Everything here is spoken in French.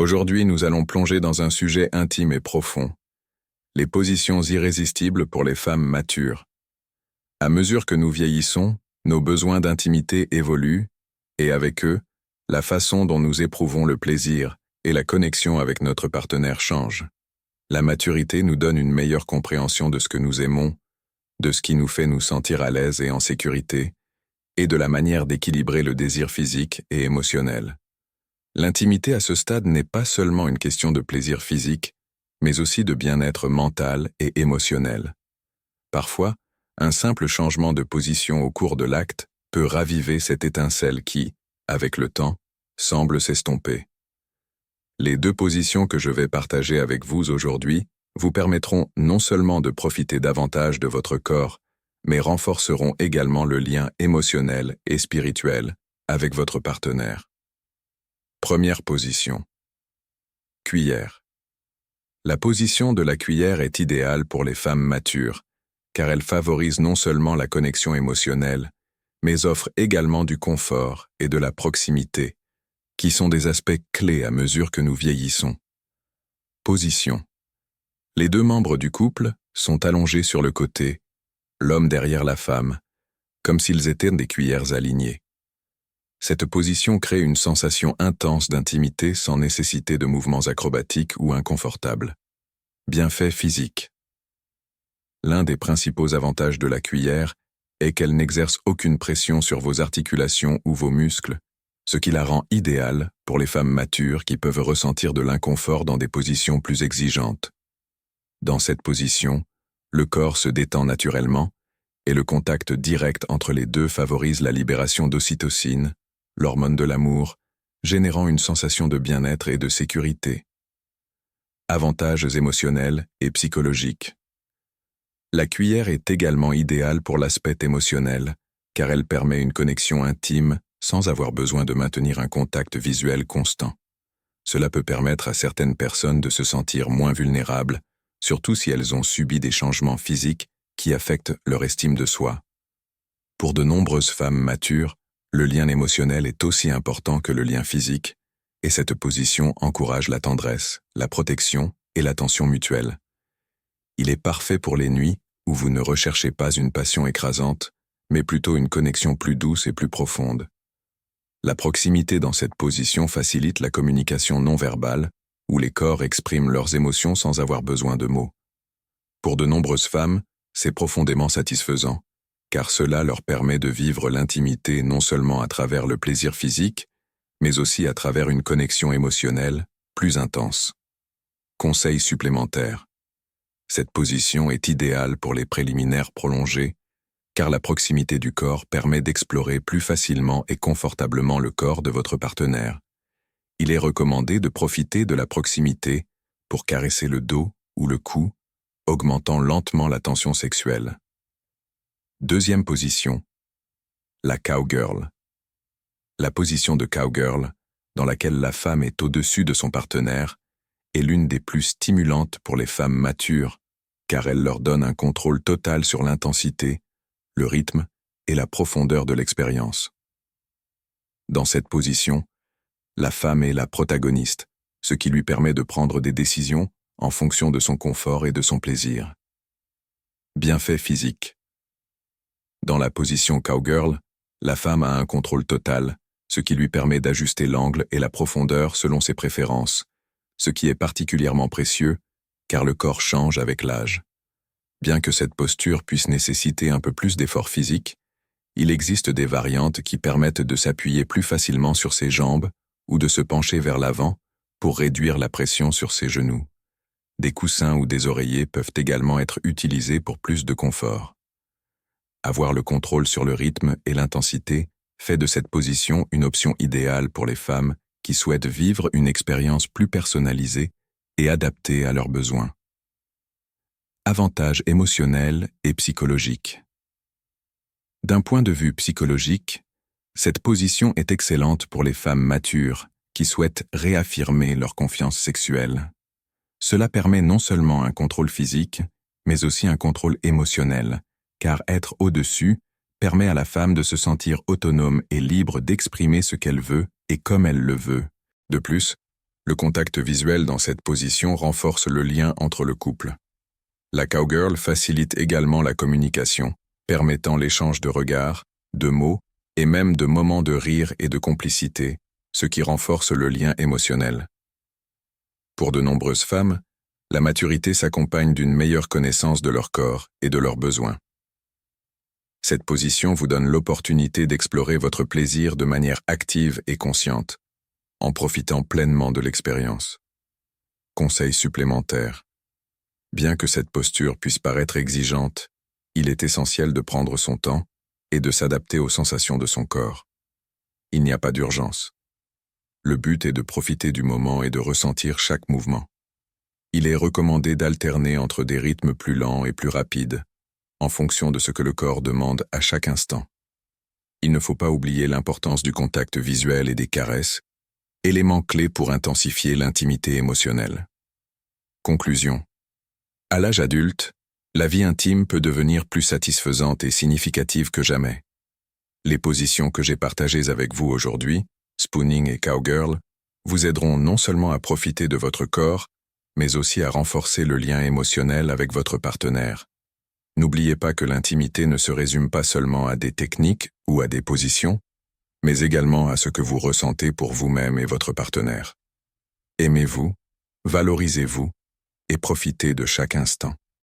Aujourd'hui, nous allons plonger dans un sujet intime et profond. Les positions irrésistibles pour les femmes matures. À mesure que nous vieillissons, nos besoins d'intimité évoluent, et avec eux, la façon dont nous éprouvons le plaisir et la connexion avec notre partenaire change. La maturité nous donne une meilleure compréhension de ce que nous aimons, de ce qui nous fait nous sentir à l'aise et en sécurité, et de la manière d'équilibrer le désir physique et émotionnel. L'intimité à ce stade n'est pas seulement une question de plaisir physique, mais aussi de bien-être mental et émotionnel. Parfois, un simple changement de position au cours de l'acte peut raviver cette étincelle qui, avec le temps, semble s'estomper. Les deux positions que je vais partager avec vous aujourd'hui vous permettront non seulement de profiter davantage de votre corps, mais renforceront également le lien émotionnel et spirituel avec votre partenaire. Première position. Cuillère. La position de la cuillère est idéale pour les femmes matures, car elle favorise non seulement la connexion émotionnelle, mais offre également du confort et de la proximité, qui sont des aspects clés à mesure que nous vieillissons. Position. Les deux membres du couple sont allongés sur le côté, l'homme derrière la femme, comme s'ils étaient des cuillères alignées. Cette position crée une sensation intense d'intimité sans nécessiter de mouvements acrobatiques ou inconfortables. Bienfaits physiques. L'un des principaux avantages de la cuillère est qu'elle n'exerce aucune pression sur vos articulations ou vos muscles, ce qui la rend idéale pour les femmes matures qui peuvent ressentir de l'inconfort dans des positions plus exigeantes. Dans cette position, le corps se détend naturellement et le contact direct entre les deux favorise la libération d'ocytocine, l'hormone de l'amour, générant une sensation de bien-être et de sécurité. Avantages émotionnels et psychologiques. La cuillère est également idéale pour l'aspect émotionnel, car elle permet une connexion intime sans avoir besoin de maintenir un contact visuel constant. Cela peut permettre à certaines personnes de se sentir moins vulnérables, surtout si elles ont subi des changements physiques qui affectent leur estime de soi. Pour de nombreuses femmes matures, le lien émotionnel est aussi important que le lien physique, et cette position encourage la tendresse, la protection et l'attention mutuelle. Il est parfait pour les nuits où vous ne recherchez pas une passion écrasante, mais plutôt une connexion plus douce et plus profonde. La proximité dans cette position facilite la communication non verbale, où les corps expriment leurs émotions sans avoir besoin de mots. Pour de nombreuses femmes, c'est profondément satisfaisant, car cela leur permet de vivre l'intimité non seulement à travers le plaisir physique, mais aussi à travers une connexion émotionnelle plus intense. Conseil supplémentaire. Cette position est idéale pour les préliminaires prolongés, car la proximité du corps permet d'explorer plus facilement et confortablement le corps de votre partenaire. Il est recommandé de profiter de la proximité pour caresser le dos ou le cou, augmentant lentement la tension sexuelle. Deuxième position. La cowgirl. La position de cowgirl, dans laquelle la femme est au-dessus de son partenaire, est l'une des plus stimulantes pour les femmes matures, car elle leur donne un contrôle total sur l'intensité, le rythme et la profondeur de l'expérience. Dans cette position, la femme est la protagoniste, ce qui lui permet de prendre des décisions en fonction de son confort et de son plaisir. Bienfaits physiques. Dans la position cowgirl, la femme a un contrôle total, ce qui lui permet d'ajuster l'angle et la profondeur selon ses préférences, ce qui est particulièrement précieux, car le corps change avec l'âge. Bien que cette posture puisse nécessiter un peu plus d'effort physique, il existe des variantes qui permettent de s'appuyer plus facilement sur ses jambes ou de se pencher vers l'avant pour réduire la pression sur ses genoux. Des coussins ou des oreillers peuvent également être utilisés pour plus de confort. Avoir le contrôle sur le rythme et l'intensité fait de cette position une option idéale pour les femmes qui souhaitent vivre une expérience plus personnalisée et adaptée à leurs besoins. Avantages émotionnels et psychologiques. D'un point de vue psychologique, cette position est excellente pour les femmes matures qui souhaitent réaffirmer leur confiance sexuelle. Cela permet non seulement un contrôle physique, mais aussi un contrôle émotionnel, car être au-dessus permet à la femme de se sentir autonome et libre d'exprimer ce qu'elle veut et comme elle le veut. De plus, Le contact visuel dans cette position renforce le lien entre le couple. La cowgirl facilite également la communication, permettant l'échange de regards, de mots et même de moments de rire et de complicité, ce qui renforce le lien émotionnel. Pour de nombreuses femmes, la maturité s'accompagne d'une meilleure connaissance de leur corps et de leurs besoins. Cette position vous donne l'opportunité d'explorer votre plaisir de manière active et consciente, en profitant pleinement de l'expérience. Conseil supplémentaire. Bien que cette posture puisse paraître exigeante, il est essentiel de prendre son temps et de s'adapter aux sensations de son corps. Il n'y a pas d'urgence. Le but est de profiter du moment et de ressentir chaque mouvement. Il est recommandé d'alterner entre des rythmes plus lents et plus rapides, en fonction de ce que le corps demande à chaque instant. Il ne faut pas oublier l'importance du contact visuel et des caresses, élément clé pour intensifier l'intimité émotionnelle. Conclusion. À l'âge adulte, la vie intime peut devenir plus satisfaisante et significative que jamais. Les positions que j'ai partagées avec vous aujourd'hui, spooning et cowgirl, vous aideront non seulement à profiter de votre corps, mais aussi à renforcer le lien émotionnel avec votre partenaire. N'oubliez pas que l'intimité ne se résume pas seulement à des techniques ou à des positions, mais également à ce que vous ressentez pour vous-même et votre partenaire. Aimez-vous, valorisez-vous et profitez de chaque instant.